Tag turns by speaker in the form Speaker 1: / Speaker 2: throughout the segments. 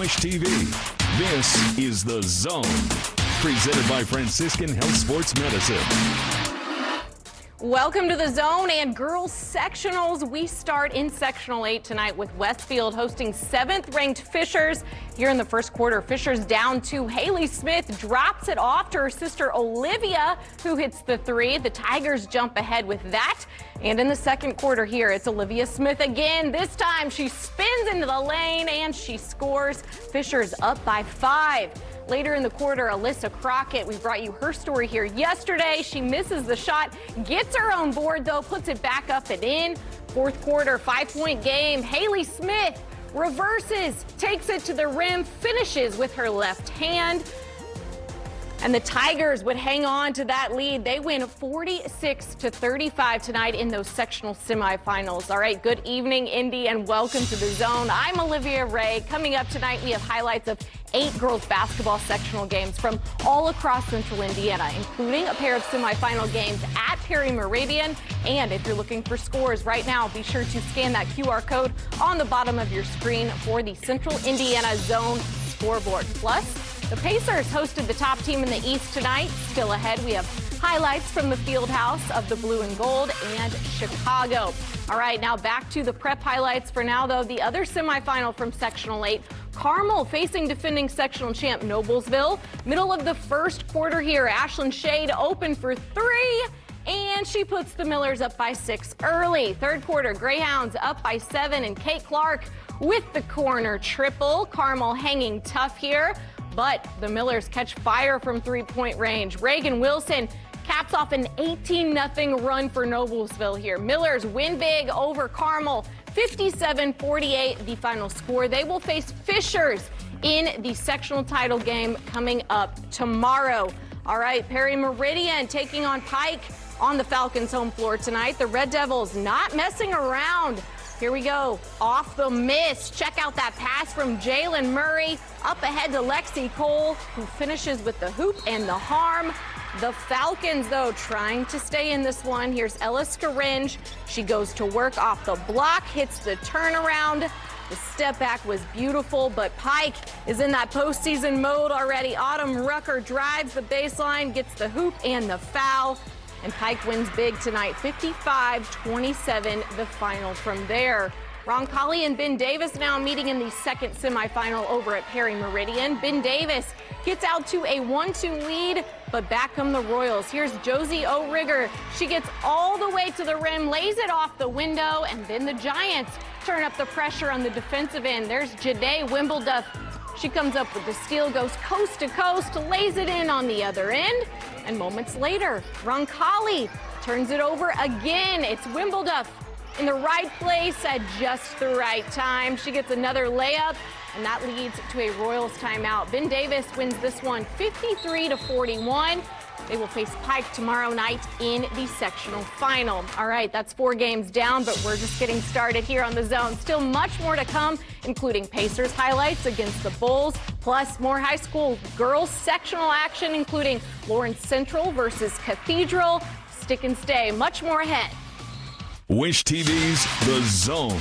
Speaker 1: Wish TV. This is The Zone, presented by Franciscan Health Sports Medicine.
Speaker 2: Welcome to The Zone and girls sectionals. We start in Sectional 8 tonight with Westfield hosting 7th-ranked Fishers. Here in the first quarter, Fishers down 2. Haley Smith drops it off to her sister Olivia, who hits the 3. The Tigers jump ahead with that. And in the second quarter here, it's Olivia Smith again. This time she spins into the lane and she scores. Fishers up by 5. Later in the quarter, Alyssa Crockett, we brought you her story here yesterday. She misses the shot, gets her own board though, puts it back up and in. Fourth quarter, 5-point game. Haley Smith reverses, takes it to the rim, finishes with her left hand. And the Tigers would hang on to that lead. They win 46-35 tonight in those sectional semifinals. All right, good evening, Indy, and welcome to The Zone. I'm Olivia Ray. Coming up tonight, we have highlights of 8 girls basketball sectional games from all across Central Indiana, including a pair of semifinal games at Perry Meridian. And if you're looking for scores right now, be sure to scan that QR code on the bottom of your screen for the Central Indiana Zone scoreboard. Plus, the Pacers hosted the top team in the East tonight. Still ahead, we have highlights from the field house of the blue and gold and Chicago. All right, now back to the prep highlights for now, though. The other semifinal from Sectional 8, Carmel facing defending sectional champ Noblesville. Middle of the first quarter here, Ashlyn Shade open for 3. And she puts the Millers up by 6 early. Third quarter, Greyhounds up by 7, and Kate Clark with the corner triple. Carmel hanging tough here, but the Millers catch fire from 3-point range. Reagan Wilson caps off an 18-0 run for Noblesville here. Millers win big over Carmel, 57-48 the final score. They will face Fishers in the sectional title game coming up tomorrow. All right, Perry Meridian taking on Pike on the Falcons' home floor tonight. The Red Devils not messing around. Here we go, off the miss. Check out that pass from Jalen Murray. Up ahead to Lexi Cole, who finishes with the hoop and the harm. The Falcons, though, trying to stay in this one. Here's Ella Scaringe. She goes to work off the block, hits the turnaround. The step back was beautiful, but Pike is in that postseason mode already. Autumn Rucker drives the baseline, gets the hoop and the foul. And Pike wins big tonight, 55-27, the final from there. Roncalli and Ben Davis now meeting in the second semifinal over at Perry Meridian. Ben Davis gets out to a 1-2 lead, but back come the Royals. Here's Josie O'Rigger. She gets all the way to the rim, lays it off the window, and then the Giants turn up the pressure on the defensive end. There's Jade Wimbleduff. She comes up with the steal, goes coast to coast, lays it in on the other end. And moments later, Roncalli turns it over again. It's Wimbleduff in the right place at just the right time. She gets another layup, and that leads to a Royals timeout. Ben Davis wins this one 53-41. They will face Pike tomorrow night in the sectional final. All right, that's 4 games down, but we're just getting started here on The Zone. Still much more to come, including Pacers highlights against the Bulls, plus more high school girls sectional action, including Lawrence Central versus Cathedral. Stick and stay. Much more ahead.
Speaker 1: Wish TV's The Zone.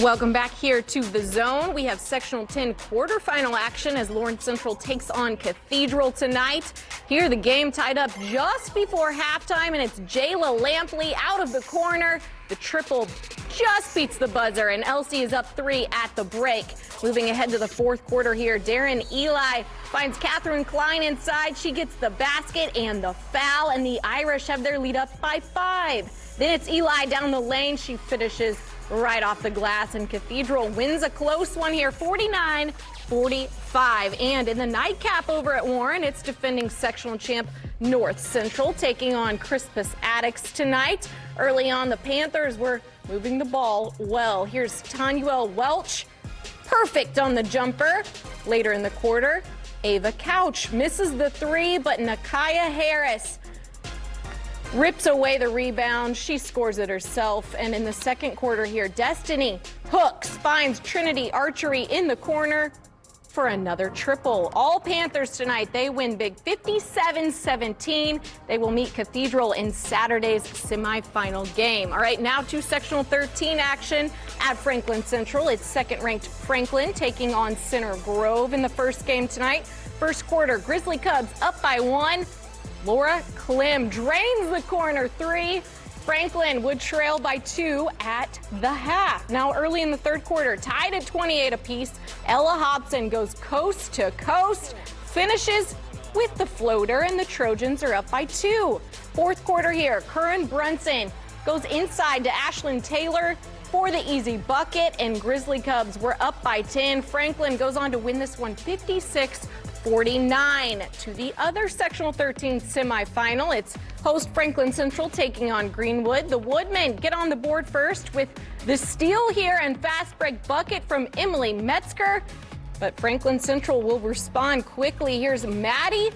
Speaker 2: Welcome back here to The Zone. We have Sectional 10 quarterfinal action as Lawrence Central takes on Cathedral tonight. Here the game tied up just before halftime, and it's Jayla Lampley out of the corner. The triple just beats the buzzer, and Elsie is up 3 at the break. Moving ahead to the fourth quarter here, Darren Eli finds Catherine Klein inside. She gets the basket and the foul, and the Irish have their lead up by 5. Then it's Eli down the lane. She finishes right off the glass, and Cathedral wins a close one here, 49-45. And in the nightcap over at Warren, it's defending sectional champ North Central taking on Crispus Attucks tonight. Early on, the Panthers were moving the ball well. Here's Tanuel Welch, perfect on the jumper. Later in the quarter, Ava Couch misses the 3, but Nakaya Harris rips away the rebound. She scores it herself. And in the second quarter here, Destiny hooks, finds Trinity Archery in the corner. for another triple. All Panthers tonight, they win big 57-17. They will meet Cathedral in Saturday's semifinal game. All right, now to Sectional 13 action at Franklin Central. It's second-ranked Franklin taking on Center Grove in the first game tonight. First quarter, Grizzly Cubs up by 1. Laura Klim drains the corner 3. Franklin would trail by 2 at the half. Now early in the third quarter, tied at 28 apiece, Ella Hobson goes coast to coast, finishes with the floater, and the Trojans are up by 2. Fourth quarter here, Curran Brunson goes inside to Ashlyn Taylor for the easy bucket, and Grizzly Cubs were up by 10. Franklin goes on to win this one 56-49. To the other Sectional 13 semifinal, it's host Franklin Central taking on Greenwood. The Woodmen get on the board first with the steal here and fast break bucket from Emily Metzger, but Franklin Central will respond quickly. Here's Maddie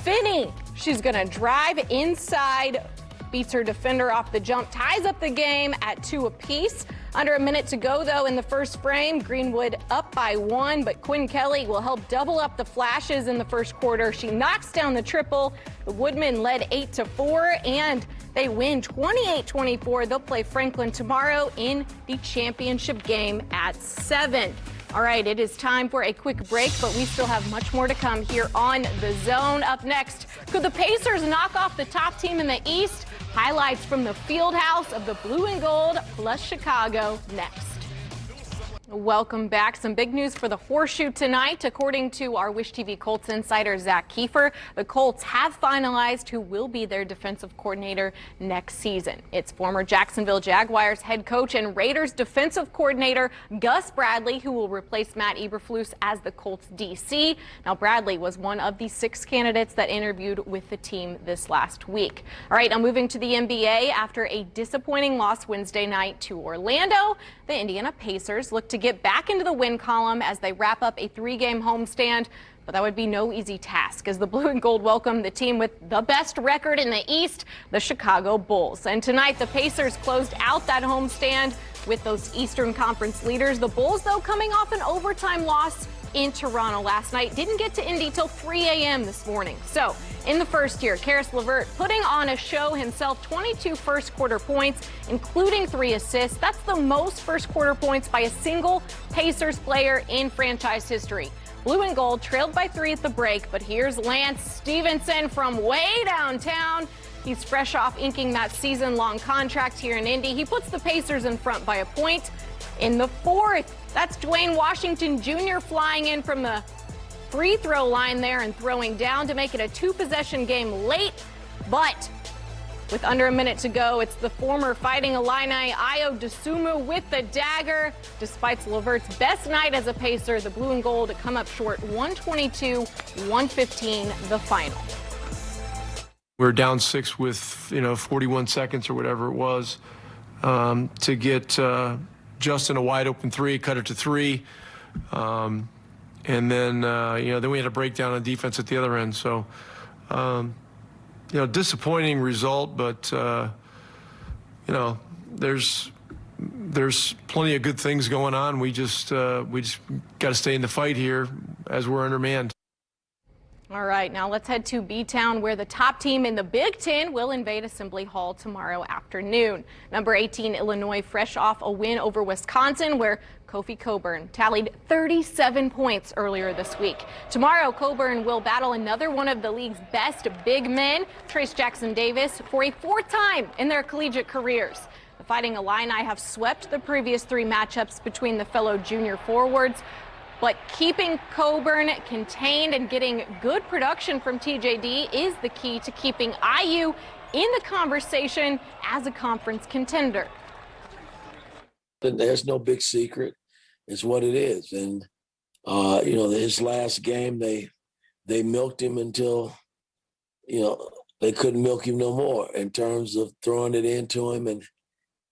Speaker 2: Finney. She's going to drive inside, beats her defender off the jump, ties up the game at 2 apiece. Under a minute to go, though, in the first frame, Greenwood up by 1, but Quinn Kelly will help double up the flashes in the first quarter. She knocks down the triple. The Woodmen led 8-4, and they win 28-24. They'll play Franklin tomorrow in the championship game at 7. All right, it is time for a quick break, but we still have much more to come here on The Zone. Up next, could the Pacers knock off the top team in the East? Highlights from the field house of the Blue and Gold plus Chicago next. Welcome back. Some big news for the Horseshoe tonight. According to our Wish TV Colts insider Zach Kiefer, the Colts have finalized who will be their defensive coordinator next season. It's former Jacksonville Jaguars head coach and Raiders defensive coordinator Gus Bradley, who will replace Matt Eberflus as the Colts DC. Now, Bradley was one of the 6 candidates that interviewed with the team this last week. All right, now moving to the NBA. After a disappointing loss Wednesday night to Orlando, the Indiana Pacers look to get back into the win column as they wrap up a 3-game homestand. But that would be no easy task as the Blue and Gold welcome the team with the best record in the East, the Chicago Bulls. And tonight, the Pacers closed out that homestand with those Eastern Conference leaders. The Bulls, though, coming off an overtime loss in Toronto last night, didn't get to Indy till 3 a.m. this morning. So in the first year, Karis LeVert putting on a show himself, 22 first quarter points, including 3 assists. That's the most first quarter points by a single Pacers player in franchise history. Blue and Gold trailed by 3 at the break, but here's Lance Stevenson from way downtown. He's fresh off inking that season-long contract here in Indy. He puts the Pacers in front by a point in the fourth. That's Dwayne Washington Jr. flying in from the free throw line there and throwing down to make it a 2-possession game late. But with under a minute to go, it's the former Fighting Illini, Ayo Dosunmu with the dagger. Despite LeVert's best night as a Pacer, the Blue and Gold come up short 122-115 the final.
Speaker 3: We're down 6 with 41 seconds or whatever it was to get Justin a wide open 3, cut it to 3, and then then we had a breakdown on defense at the other end. So disappointing result, but there's plenty of good things going on. We just got to stay in the fight here as we're undermanned.
Speaker 2: All right, now let's head to B-Town, where the top team in the Big Ten will invade Assembly Hall tomorrow afternoon. Number 18, Illinois, fresh off a win over Wisconsin, where Kofi Cockburn tallied 37 points earlier this week. Tomorrow, Cockburn will battle another one of the league's best big men, Trace Jackson Davis, for a 4th time in their collegiate careers. The Fighting Illini have swept the previous 3 matchups between the fellow junior forwards, but keeping Cockburn contained and getting good production from TJD is the key to keeping IU in the conversation as a conference contender.
Speaker 4: There's no big secret. It's what it is. And, his last game, they milked him until, they couldn't milk him no more in terms of throwing it into him and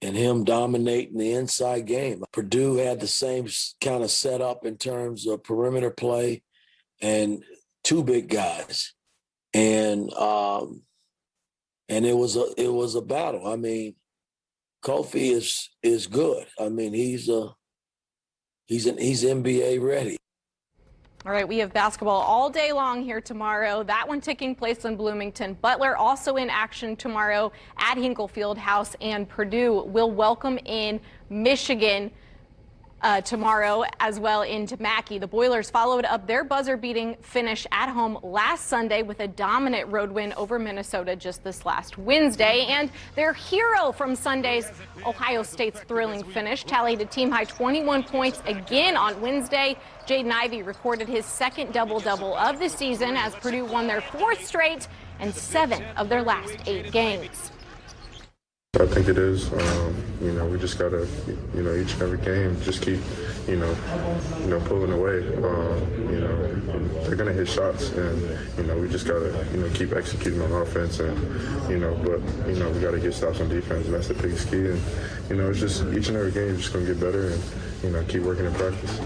Speaker 4: him dominating the inside game. Purdue had the same kind of setup in terms of perimeter play and 2 big guys. And it was a battle. I mean, Kofi is good. I mean, he's NBA ready.
Speaker 2: All right, we have basketball all day long here tomorrow. That one taking place in Bloomington. Butler also in action tomorrow at Hinkle Fieldhouse, and Purdue will welcome in Michigan tomorrow as well into Mackey. The Boilers followed up their buzzer-beating finish at home last Sunday with a dominant road win over Minnesota just this last Wednesday. And their hero from Sunday's Ohio State's thrilling finish tallied a team-high 21 points again on Wednesday. Jaden Ivey recorded his second double-double of the season as Purdue won their 4th straight and 7 of their last 8 games.
Speaker 5: I think it is. We just gotta, each and every game, just keep, pulling away. They're gonna hit shots, and we just gotta, keep executing on offense, and we gotta get stops on defense, and that's the biggest key. And it's just each and every game, just gonna get better, and keep working in practice.